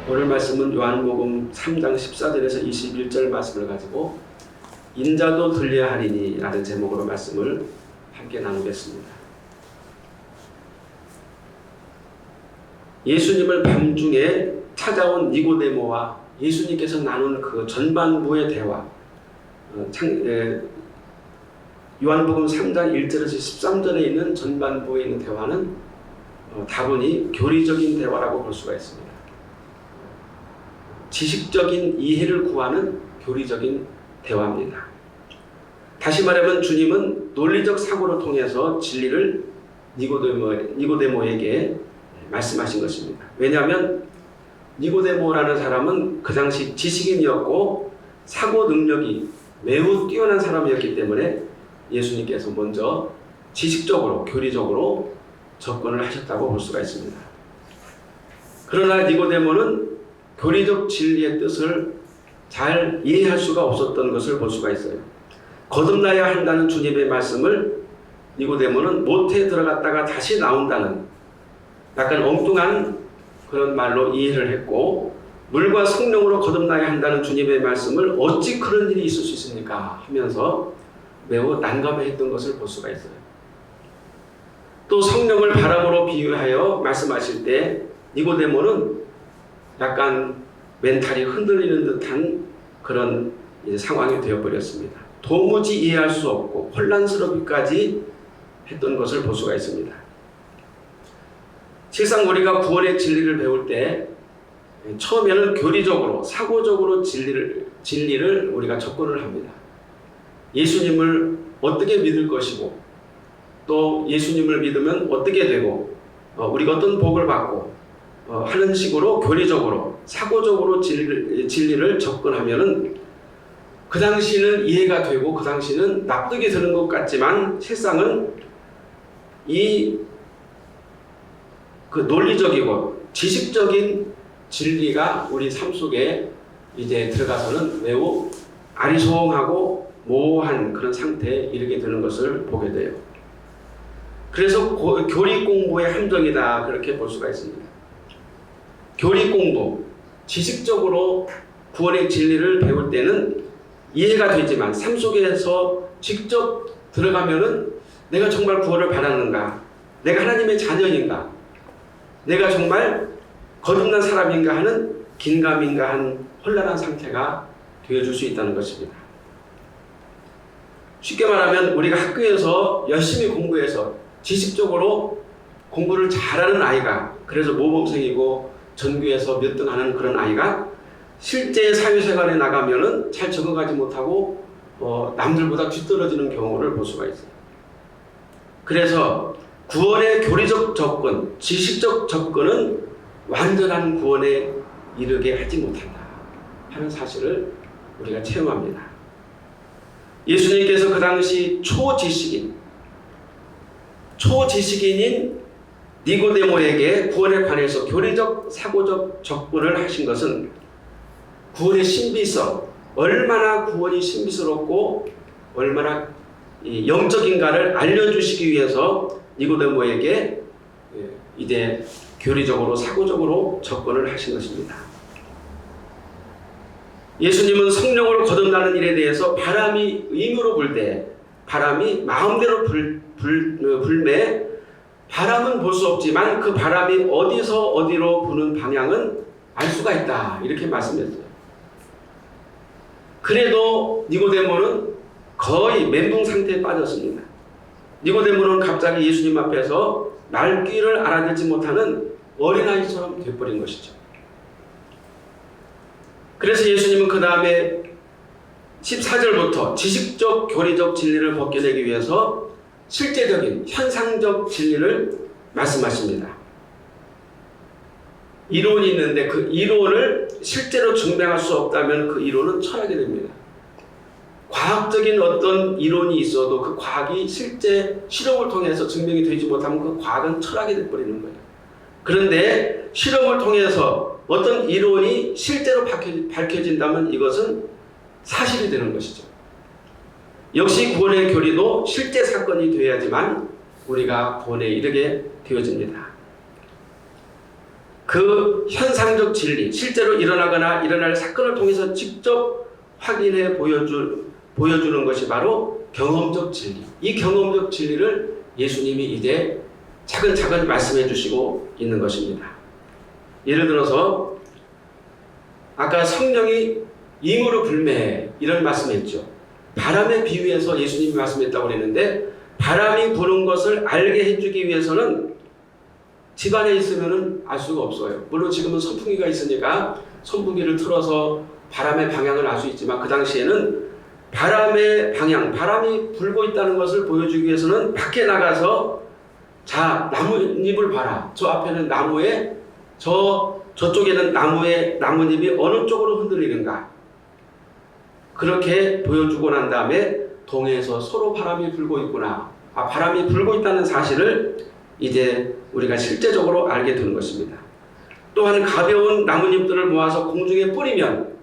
오늘 말씀은 요한복음 3장 14절에서 21절 말씀을 가지고 인자도 들려야 하리니 라는 제목으로 말씀을 함께 나누겠습니다. 예수님을 밤중에 찾아온 니고데모와 예수님께서 나눈 그 전반부의 대화, 요한복음 3장 1절에서 13절에 있는 전반부에 있는 대화는 다분히 교리적인 대화라고 볼 수가 있습니다. 지식적인 이해를 구하는 교리적인 대화입니다. 다시 말하면 주님은 논리적 사고를 통해서 진리를 니고데모에게 말씀하신 것입니다. 왜냐하면 니고데모라는 사람은 그 당시 지식인이었고 사고 능력이 매우 뛰어난 사람이었기 때문에 예수님께서 먼저 지식적으로 교리적으로 접근을 하셨다고 볼 수가 있습니다. 그러나 니고데모는 교리적 진리의 뜻을 잘 이해할 수가 없었던 것을 볼 수가 있어요. 거듭나야 한다는 주님의 말씀을 니고데모는 모태에 들어갔다가 다시 나온다는 약간 엉뚱한 그런 말로 이해를 했고, 물과 성령으로 거듭나야 한다는 주님의 말씀을 어찌 그런 일이 있을 수 있습니까 하면서 매우 난감해했던 것을 볼 수가 있어요. 또 성령을 바람으로 비유하여 말씀하실 때 니고데모는 약간 멘탈이 흔들리는 듯한 그런 상황이 되어버렸습니다. 도무지 이해할 수 없고 혼란스럽기까지 했던 것을 볼 수가 있습니다. 실상 우리가 구원의 진리를 배울 때 처음에는 교리적으로 사고적으로 진리를 우리가 접근을 합니다. 예수님을 어떻게 믿을 것이고 또 예수님을 믿으면 어떻게 되고 우리가 어떤 복을 받고 하는 식으로 교리적으로 사고적으로 진리를 접근하면은 그 당시는 이해가 되고 그 당시는 납득이 되는 것 같지만 실상은 그 논리적이고 지식적인 진리가 우리 삶 속에 이제 들어가서는 매우 아리송하고 모호한 그런 상태에 이르게 되는 것을 보게 돼요. 그래서 교리 공부의 함정이다 그렇게 볼 수가 있습니다. 교리 공부, 지식적으로 구원의 진리를 배울 때는 이해가 되지만 삶 속에서 직접 들어가면은 내가 정말 구원을 받았는가? 내가 하나님의 자녀인가? 내가 정말 거듭난 사람인가 하는 긴가민가한 혼란한 상태가 되어줄 수 있다는 것입니다. 쉽게 말하면 우리가 학교에서 열심히 공부해서 지식적으로 공부를 잘하는 아이가, 그래서 모범생이고 전교에서 몇 등 하는 그런 아이가 실제 사회생활에 나가면은 잘 적응하지 못하고 남들보다 뒤떨어지는 경우를 볼 수가 있어요. 그래서 구원의 교리적 접근, 지식적 접근은 완전한 구원에 이르게 하지 못한다 하는 사실을 우리가 체험합니다. 예수님께서 그 당시 초지식인인 니고데모에게 구원에 관해서 교리적 사고적 접근을 하신 것은 구원의 신비성, 얼마나 구원이 신비스럽고 얼마나 영적인가를 알려주시기 위해서 니고데모에게 이제 교리적으로 사고적으로 접근을 하신 것입니다. 예수님은 성령으로 거듭나는 일에 대해서 바람이 의무로 불 때 바람이 마음대로 불매 바람은 볼 수 없지만 그 바람이 어디서 어디로 부는 방향은 알 수가 있다 이렇게 말씀했어요. 그래도 니고데모는 거의 멘붕 상태에 빠졌습니다. 니고데모는 갑자기 예수님 앞에서 말귀를 알아듣지 못하는 어린아이처럼 되어버린 것이죠. 그래서 예수님은 그 다음에 14절부터 지식적 교리적 진리를 벗겨내기 위해서 실제적인 현상적 진리를 말씀하십니다. 이론이 있는데 그 이론을 실제로 증명할 수 없다면 그 이론은 철학이 됩니다. 과학적인 어떤 이론이 있어도 그 과학이 실제 실험을 통해서 증명이 되지 못하면 그 과학은 철학이 되어버리는 거예요. 그런데 실험을 통해서 어떤 이론이 실제로 밝혀진다면 이것은 사실이 되는 것이죠. 역시 구원의 교리도 실제 사건이 되어야지만 우리가 구원에 이르게 되어집니다. 그 현상적 진리, 실제로 일어나거나 일어날 사건을 통해서 직접 확인해 보여주는 것이 바로 경험적 진리. 이 경험적 진리를 예수님이 이제 차근차근 말씀해 주시고 있는 것입니다. 예를 들어서 아까 성령이 임으로 불매해 이런 말씀했죠. 바람에 비유해서 예수님이 말씀했다고 그랬는데, 바람이 부는 것을 알게 해주기 위해서는 집 안에 있으면 알 수가 없어요. 물론 지금은 선풍기가 있으니까 선풍기를 틀어서 바람의 방향을 알 수 있지만, 그 당시에는 바람의 방향, 바람이 불고 있다는 것을 보여주기 위해서는 밖에 나가서 자, 나뭇잎을 봐라. 저 앞에는 나무에 저쪽에는 나뭇잎이 어느 쪽으로 흔들리는가. 그렇게 보여주고 난 다음에 동해에서 서로 바람이 불고 있구나. 바람이 불고 있다는 사실을 이제 우리가 실제적으로 알게 되는 것입니다. 또한 가벼운 나뭇잎들을 모아서 공중에 뿌리면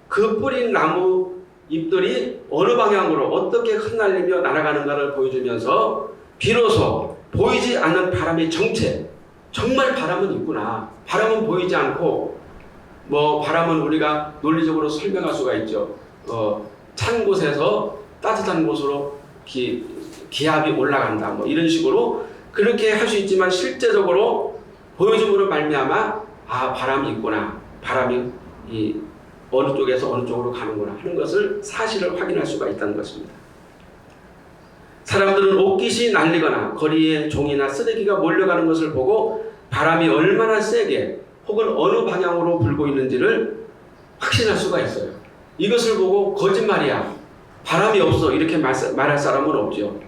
그 뿌린 나무 잎들이 어느 방향으로 어떻게 흩날리며 날아가는가를 보여주면서 비로소 보이지 않는 바람의 정체, 정말 바람은 있구나. 바람은 보이지 않고 바람은 우리가 논리적으로 설명할 수가 있죠. 찬 곳에서 따뜻한 곳으로 기압이 올라간다. 이런 식으로 그렇게 할 수 있지만, 실제적으로 보여줌으로 말미암아 바람이 있구나. 바람이 어느 쪽에서 어느 쪽으로 가는구나 하는 것을 사실을 확인할 수가 있다는 것입니다. 사람들은 옷깃이 날리거나 거리에 종이나 쓰레기가 몰려가는 것을 보고 바람이 얼마나 세게 혹은 어느 방향으로 불고 있는지를 확신할 수가 있어요. 이것을 보고 거짓말이야, 바람이 없어 이렇게 말할 사람은 없죠.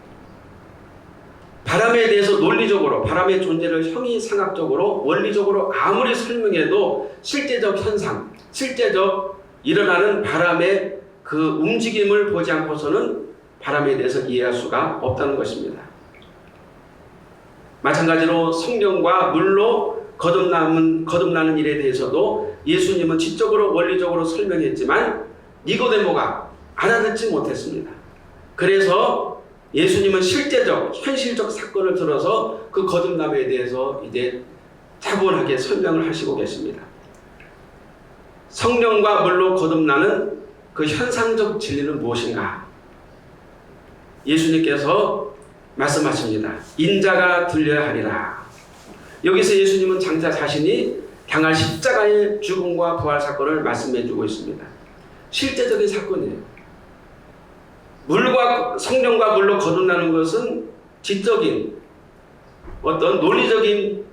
바람에 대해서 논리적으로 바람의 존재를 형이상학적으로 원리적으로 아무리 설명해도 실제적 현상, 실제적 일어나는 바람의 그 움직임을 보지 않고서는 바람에 대해서 이해할 수가 없다는 것입니다. 마찬가지로 성령과 물로 거듭나는 일에 대해서도 예수님은 지적으로 원리적으로 설명했지만 니고데모가 알아듣지 못했습니다. 그래서 예수님은 실제적, 현실적 사건을 들어서 그 거듭남에 대해서 이제 차분하게 설명을 하시고 계십니다. 성령과 물로 거듭나는 그 현상적 진리는 무엇인가? 예수님께서 말씀하십니다. 인자가 들려야 하리라. 여기서 예수님은 장차 자신이 당할 십자가의 죽음과 부활 사건을 말씀해 주고 있습니다. 실제적인 사건이에요. 성령과 물로 거듭나는 것은 지적인 어떤 논리적인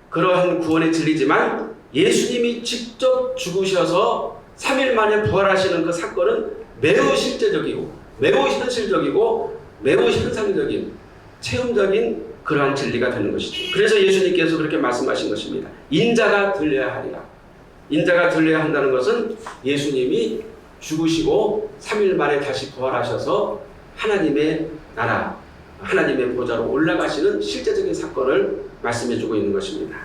그러한 구원의 진리지만, 예수님이 직접 죽으셔서 3일 만에 부활하시는 그 사건은 매우 실제적이고 매우 현실적이고 매우 현상적인 체험적인 그러한 진리가 되는 것이죠. 그래서 예수님께서 그렇게 말씀하신 것입니다. 인자가 들려야 하리라. 인자가 들려야 한다는 것은 예수님이 죽으시고 3일 만에 다시 부활하셔서 하나님의 나라, 하나님의 보좌로 올라가시는 실제적인 사건을 말씀해주고 있는 것입니다.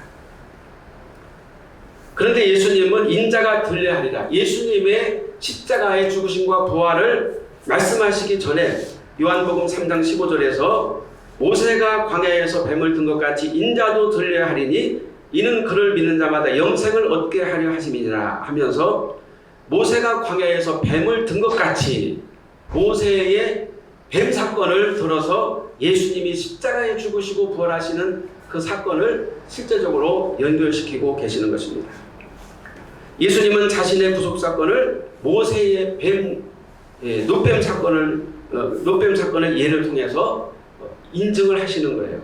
그런데 예수님은 인자가 들려야 하리라. 예수님의 십자가의 죽으심과 부활을 말씀하시기 전에 요한복음 3장 15절에서 모세가 광야에서 뱀을 든 것 같이 인자도 들려야 하리니 이는 그를 믿는 자마다 영생을 얻게 하려 하심이니라 하면서, 모세가 광야에서 뱀을 든 것 같이 모세의 뱀 사건을 들어서 예수님이 십자가에 죽으시고 부활하시는 그 사건을 실제적으로 연결시키고 계시는 것입니다. 예수님은 자신의 구속 사건을 모세의 노뱀 사건을 예를 통해서 인증을 하시는 거예요.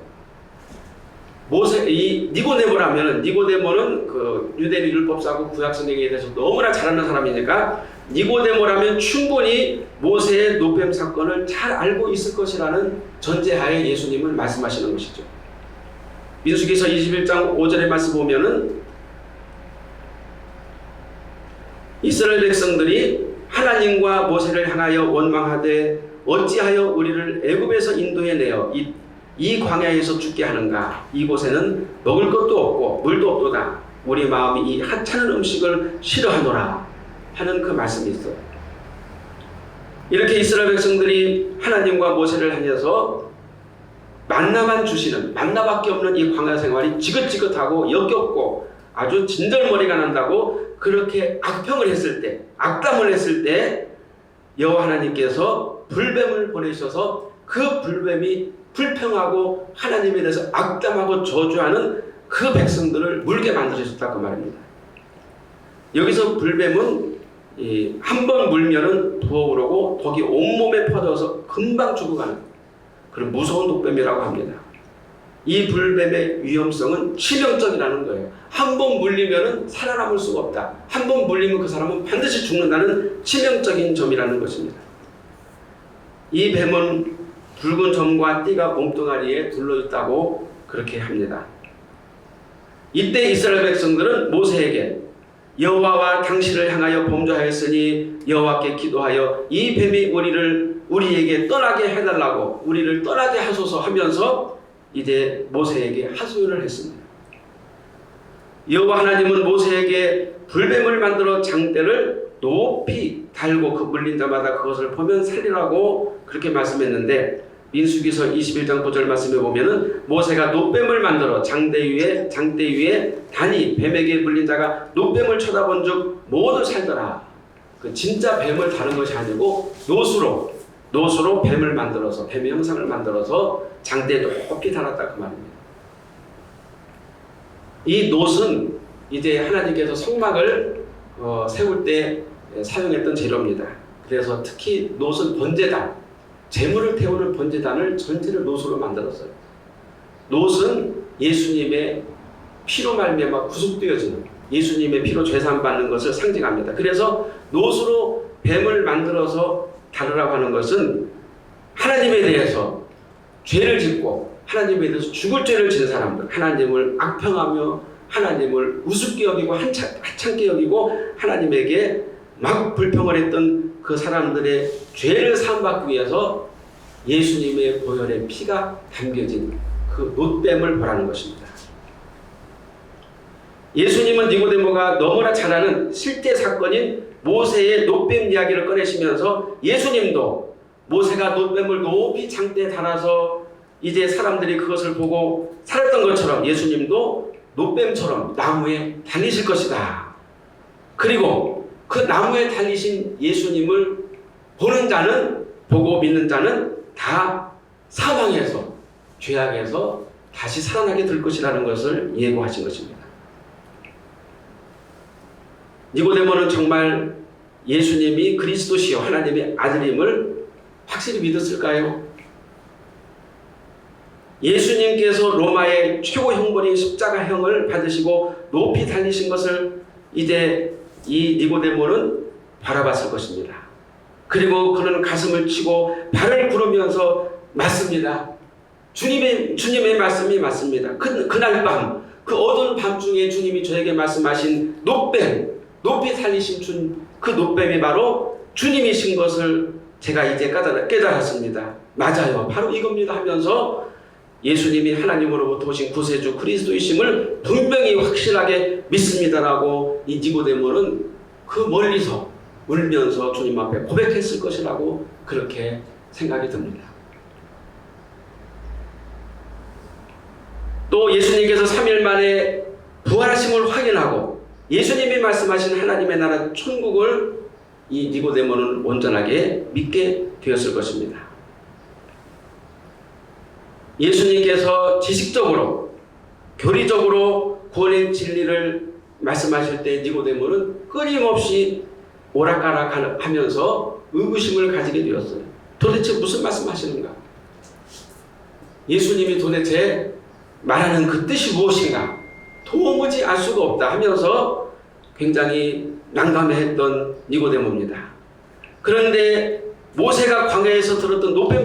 니고데모는 그 유대인 율법사고 구약 성경에 대해서 너무나 잘 아는 사람이니까 니고데모라면 충분히 모세의 노뱀 사건을 잘 알고 있을 것이라는 전제하에 예수님은 말씀하시는 것이죠. 민수기서 21장 5절의 말씀 보면은 이스라엘 백성들이 하나님과 모세를 향하여 원망하되 어찌하여 우리를 애굽에서 인도해내어 이 광야에서 죽게 하는가? 이곳에는 먹을 것도 없고 물도 없도다. 우리 마음이 이 하찮은 음식을 싫어하노라 하는 그 말씀이 있어요. 이렇게 이스라엘 백성들이 하나님과 모세를 향해서 만나만 주시는, 만나밖에 없는 이 광야 생활이 지긋지긋하고 역겹고 아주 진절머리가 난다고 그렇게 악평을 했을 때, 악담을 했을 때 여호와 하나님께서 불뱀을 보내셔서 그 불뱀이 불평하고 하나님에 대해서 악담하고 저주하는 그 백성들을 물게 만드셨다고 말입니다. 여기서 불뱀은 한 번 물면은 부어오르고 독이 온몸에 퍼져서 금방 죽어가는 그런 무서운 독뱀이라고 합니다. 이 불뱀의 위험성은 치명적이라는 거예요. 한 번 물리면은 살아남을 수가 없다. 한 번 물리면 그 사람은 반드시 죽는다는 치명적인 점이라는 것입니다. 이 뱀은 붉은 점과 띠가 몸뚱아리에 둘러있다고 그렇게 합니다. 이때 이스라엘 백성들은 모세에게 여호와와 당신을 향하여 범죄하였으니 여호와께 기도하여 이 뱀이 우리에게 떠나게 해달라고 우리를 떠나게 하소서 하면서 이제 모세에게 하소연을 했습니다. 여호와 하나님은 모세에게 불뱀을 만들어 장대를 높이 달고 그 물린 자마다 그것을 보면 살리라고 그렇게 말씀했는데 민수기서 21장 9절 말씀에 보면은 모세가 놋뱀을 만들어 장대 위에 다니 뱀에게 물린 자가 놋뱀을 쳐다본 즉 모두 살더라. 그 진짜 뱀을 다른 것이 아니고 노수로 뱀을 만들어서 뱀의 형상을 만들어서 장대에 높이 달았다 그 말입니다. 이 놋은 이제 하나님께서 성막을 세울 때 사용했던 재료입니다. 그래서 특히 놋은 번제단, 재물을 태우는 번제단을 전체를 놋으로 만들었어요. 놋은 예수님의 피로 말미암아 구속되어지는 예수님의 피로 죄사함 받는 것을 상징합니다. 그래서 놋으로 뱀을 만들어서 다루라고 하는 것은 하나님에 대해서 죄를 짓고 하나님에 대해서 죽을 죄를 지은 사람들, 하나님을 악평하며 하나님을 우습게 여기고 하찮게 여기고 하나님에게 막 불평을 했던 그 사람들의 죄를 사함받기 위해서 예수님의 보혈의 피가 담겨진 그 놋뱀을 보라는 것입니다. 예수님은 니고데모가 너무나 잘 아는 실제 사건인 모세의 놋뱀 이야기를 꺼내시면서 예수님도 모세가 놋뱀을 높이 장대에 달아서 이제 사람들이 그것을 보고 살았던 것처럼 예수님도 놋뱀처럼 나무에 달리실 것이다. 그리고 그 나무에 달리신 예수님을 보는 자는, 보고 믿는 자는 다 사망에서, 죄악에서 다시 살아나게 될 것이라는 것을 예고하신 것입니다. 니고데모는 정말 예수님이 그리스도시요 하나님의 아들임을 확실히 믿었을까요? 예수님께서 로마의 최고 형벌인 십자가형을 받으시고 높이 달리신 것을 이제 이 니고데모는 바라봤을 것입니다. 그리고 그는 가슴을 치고 발을 구르면서 맞습니다. 주님의 말씀이 맞습니다. 그날 밤, 그 어두운 밤중에 주님이 저에게 말씀하신 놋뱀, 높이 살리신 그 놋뱀이 바로 주님이신 것을 제가 이제 깨달았습니다. 맞아요. 바로 이겁니다 하면서 예수님이 하나님으로부터 오신 구세주 그리스도이심을 분명히 확실하게 믿습니다라고 이 니고데모는 그 멀리서 울면서 주님 앞에 고백했을 것이라고 그렇게 생각이 듭니다. 또 예수님께서 3일 만에 부활하심을 확인하고 예수님이 말씀하신 하나님의 나라 천국을 이 니고데모는 온전하게 믿게 되었을 것입니다. 예수님께서 지식적으로, 교리적으로 구원의 진리를 말씀하실 때 니고데모는 끊임없이 오락가락하면서 의구심을 가지게 되었어요. 도대체 무슨 말씀하시는가? 예수님이 도대체 말하는 그 뜻이 무엇인가? 도무지 알 수가 없다 하면서 굉장히 난감해했던 니고데모입니다. 그런데 모세가 광야에서 들었던 놋뱀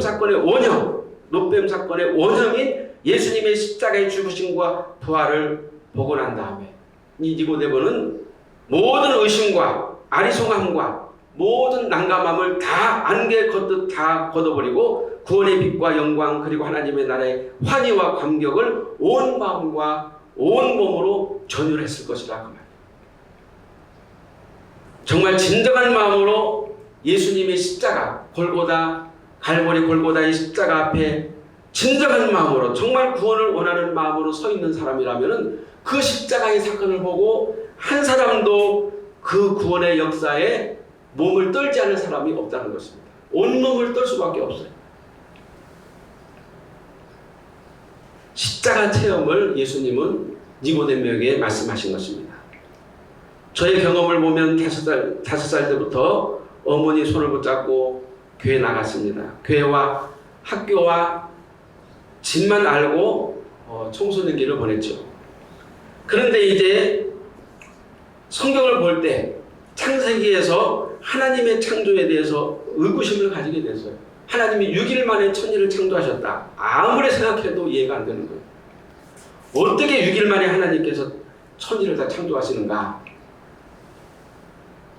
사건의 원형인 예수님의 십자가의 죽으심과 부활을 보고 난 다음에 이 니고데모는 모든 의심과 아리송함과 모든 난감함을 다 안개 걷듯 다 걷어버리고 구원의 빛과 영광 그리고 하나님의 나라의 환희와 감격을 온 마음과 온 몸으로 전율했을 것이라고 말합니다. 정말 진정한 마음으로 예수님의 십자가 갈보리 골고다의 십자가 앞에 진정한 마음으로 정말 구원을 원하는 마음으로 서 있는 사람이라면 그 십자가의 사건을 보고 한 사람도 그 구원의 역사에 몸을 떨지 않은 사람이 없다는 것입니다. 온몸을 떨 수밖에 없어요. 십자가 체험을 예수님은 니고데모에게 말씀하신 것입니다. 저의 경험을 보면 5살 때부터 어머니 손을 붙잡고 교회 나갔습니다. 교회와 학교와 집만 알고 청소년기를 보냈죠. 그런데 이제 성경을 볼 때 창세기에서 하나님의 창조에 대해서 의구심을 가지게 됐어요. 하나님이 6일 만에 천지를 창조하셨다. 아무리 생각해도 이해가 안 되는 거예요. 어떻게 6일 만에 하나님께서 천지를 다 창조하시는가?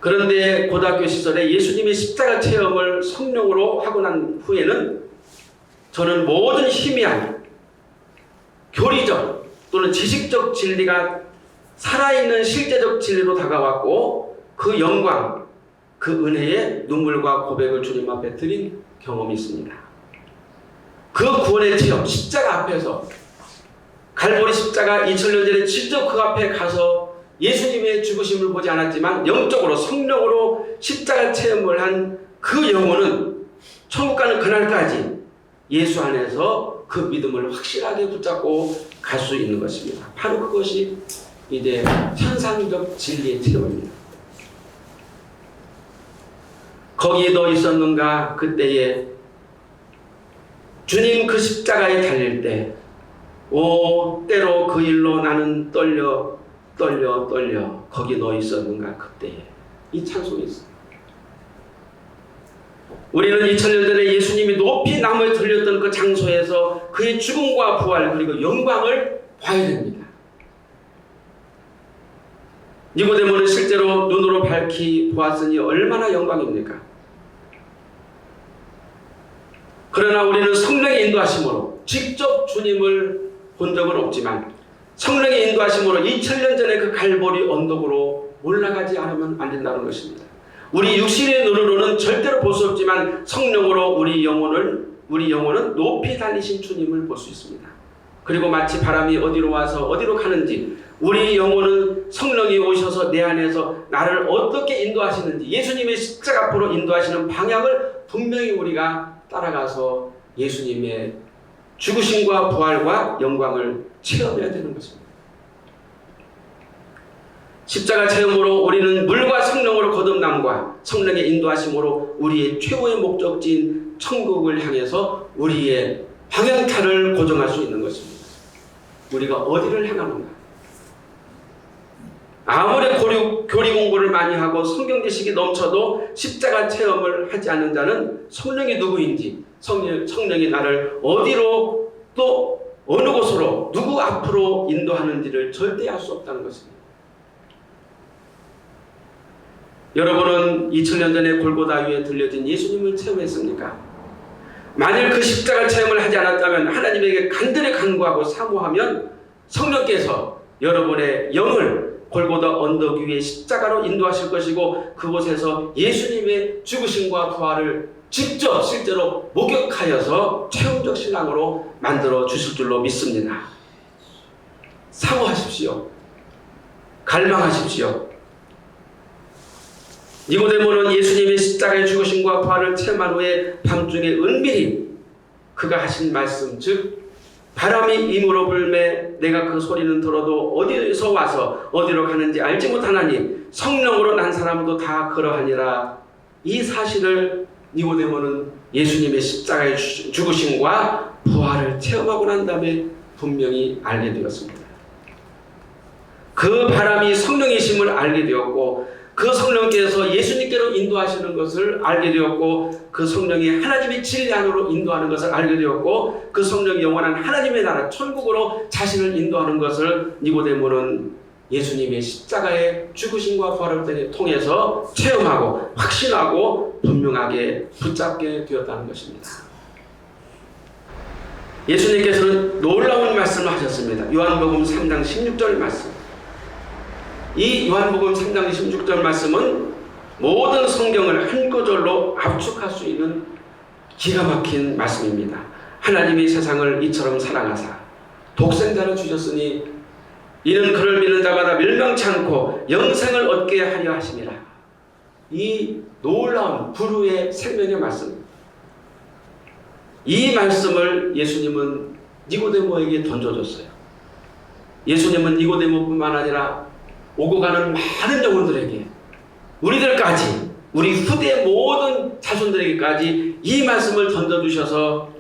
그런데 고등학교 시절에 예수님의 십자가 체험을 성령으로 하고 난 후에는 저는 모든 희미한 교리적 또는 지식적 진리가 살아있는 실제적 진리로 다가왔고 그 영광, 그 은혜의 눈물과 고백을 주님 앞에 드린 경험이 있습니다. 그 구원의 체험, 십자가 앞에서 갈보리 십자가 2000년 전에 직접 그 앞에 가서 예수님의 죽으심을 보지 않았지만 영적으로 성령으로 십자가 체험을 한 그 영혼은 천국 가는 그날까지 예수 안에서 그 믿음을 확실하게 붙잡고 갈 수 있는 것입니다. 바로 그것이 이제 현상적 진리의 체험입니다. 거기에 너 있었는가? 그때에 주님 그 십자가에 달릴 때 때로 그 일로 나는 떨려 거기 너 있었는가? 그때에 이 찬송이 있어요. 우리는 2000년 전에 예수님이 높이 나무에 들렸던 그 장소에서 그의 죽음과 부활 그리고 영광을 봐야 됩니다. 니고데모는 실제로 눈으로 밝히 보았으니 얼마나 영광입니까? 그러나 우리는 성령의 인도하심으로 직접 주님을 본 적은 없지만 성령의 인도하심으로 2000년 전에 그 갈보리 언덕으로 올라가지 않으면 안 된다는 것입니다. 우리 육신의 눈으로는 절대로 볼 수 없지만 성령으로 우리 영혼은 높이 달리신 주님을 볼 수 있습니다. 그리고 마치 바람이 어디로 와서 어디로 가는지 우리 영혼은 성령이 오셔서 내 안에서 나를 어떻게 인도하시는지 예수님의 십자가 앞으로 인도하시는 방향을 분명히 우리가 따라가서 예수님의 죽으심과 부활과 영광을 체험해야 되는 것입니다. 십자가 체험으로 우리는 물과 성령으로 거듭남과 성령의 인도하심으로 우리의 최고의 목적지인 천국을 향해서 우리의 방향타를 고정할 수 있는 것입니다. 우리가 어디를 향하는가? 아무리 교리 공부를 많이 하고 성경 지식이 넘쳐도 십자가 체험을 하지 않는 자는 성령이 누구인지 성령이 나를 어디로 또 어느 곳으로 누구 앞으로 인도하는지를 절대 알 수 없다는 것입니다. 여러분은 2000년 전에 골고다 위에 들려진 예수님을 체험했습니까? 만일 그 십자가 체험을 하지 않았다면 하나님에게 간절히 간구하고 사모하면 성령께서 여러분의 영을 골고다 언덕 위에 십자가로 인도하실 것이고 그곳에서 예수님의 죽으심과 부활을 직접 실제로 목격하여서 체험적 신앙으로 만들어 주실 줄로 믿습니다. 사모하십시오. 갈망하십시오. 니고데모는 예수님의 십자가의 죽으심과 부활을 체험한 후에 밤중에 은밀히 그가 하신 말씀 즉 바람이 임으로 불매 내가 그 소리는 들어도 어디서 와서 어디로 가는지 알지 못하나니 성령으로 난 사람도 다 그러하니라. 이 사실을 니고데모는 예수님의 십자가의 죽으심과 부활을 체험하고 난 다음에 분명히 알게 되었습니다. 그 바람이 성령이심을 알게 되었고 그 성령께서 예수님께로 인도하시는 것을 알게 되었고 그 성령이 하나님의 진리 안으로 인도하는 것을 알게 되었고 그 성령이 영원한 하나님의 나라 천국으로 자신을 인도하는 것을 니고데모는 예수님의 십자가의 죽으심과 부활을 통해서 체험하고 확신하고 분명하게 붙잡게 되었다는 것입니다. 예수님께서는 놀라운 말씀을 하셨습니다. 요한복음 3장 16절 말씀. 이 요한복음 3장 16절 말씀은 모든 성경을 한 구절로 압축할 수 있는 기가 막힌 말씀입니다. 하나님이 세상을 이처럼 사랑하사 독생자를 주셨으니 이는 그를 믿는 자마다 멸망치 않고 영생을 얻게 하려 하심이라. 이 놀라운 불후의 생명의 말씀, 이 말씀을 예수님은 니고데모에게 던져줬어요. 예수님은 니고데모뿐만 아니라 오고 가는 많은 영혼들에게, 우리들까지, 우리 후대 모든 자손들에게까지 이 말씀을 던져주셔서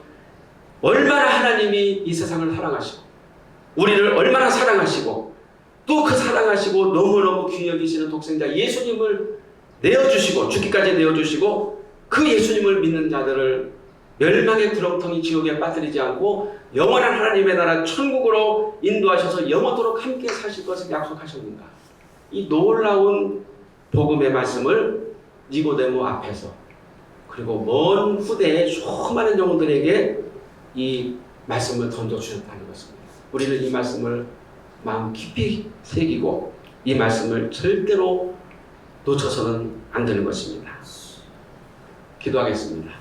얼마나 하나님이 이 세상을 사랑하시고 우리를 얼마나 사랑하시고 또 그 사랑하시고 너무너무 귀히 여기시는 독생자 예수님을 내어주시고 죽기까지 내어주시고 그 예수님을 믿는 자들을 멸망의 구렁텅이 지옥에 빠뜨리지 않고 영원한 하나님의 나라 천국으로 인도하셔서 영원토록 함께 사실 것을 약속하셨는가. 이 놀라운 복음의 말씀을 니고데모 앞에서 그리고 먼 후대의 수많은 영혼들에게 이 말씀을 던져주셨다는 것입니다. 우리는 이 말씀을 마음 깊이 새기고 이 말씀을 절대로 놓쳐서는 안 되는 것입니다. 기도하겠습니다.